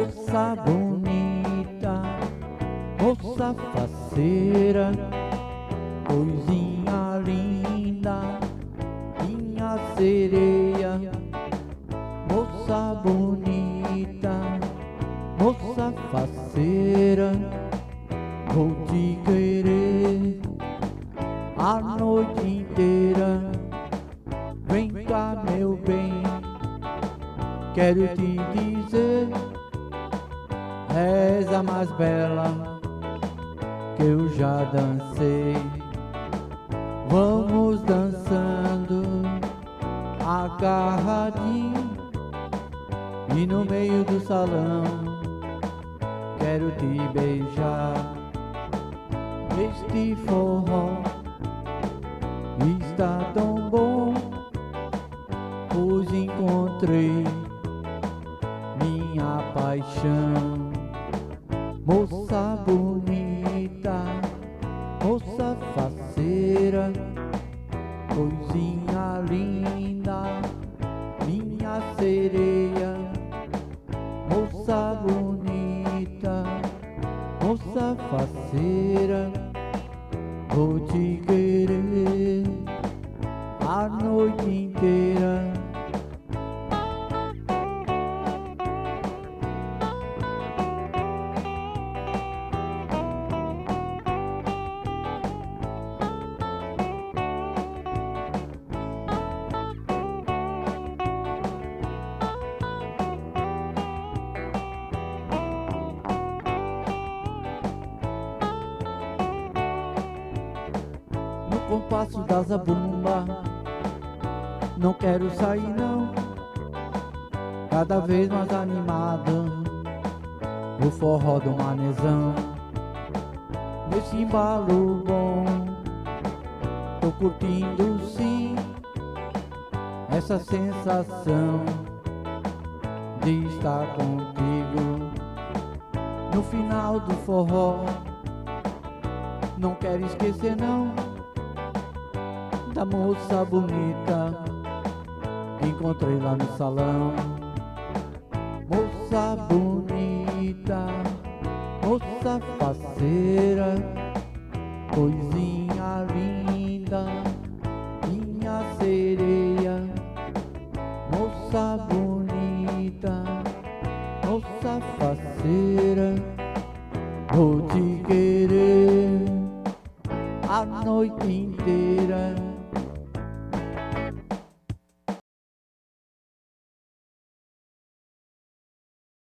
moça bonita, moça faceira, coisinha linda, minha sereia. Moça bonita, moça faceira, vou te querer a noite inteira. Vem cá, meu bem, quero te dizer, és a mais bela que eu já dancei. Vamos dançando agarradinho, e no meio do salão quero te beijar. Este forró está tão bom, pois encontrei minha paixão. Moça bonita, moça faceira, coisinha linda, minha sereia. Moça bonita, moça faceira, vou te querer a noite inteira. No compasso da zabumba, não quero sair não, cada vez mais animado, o forró do manezão. Nesse embalo bom, tô curtindo sim, essa sensação de estar contigo. No final do forró, não quero esquecer não, da moça bonita que encontrei lá no salão. Moça bonita, moça faceira, coisinha linda, minha sereia. Moça bonita, moça faceira, vou te querer a noite inteira.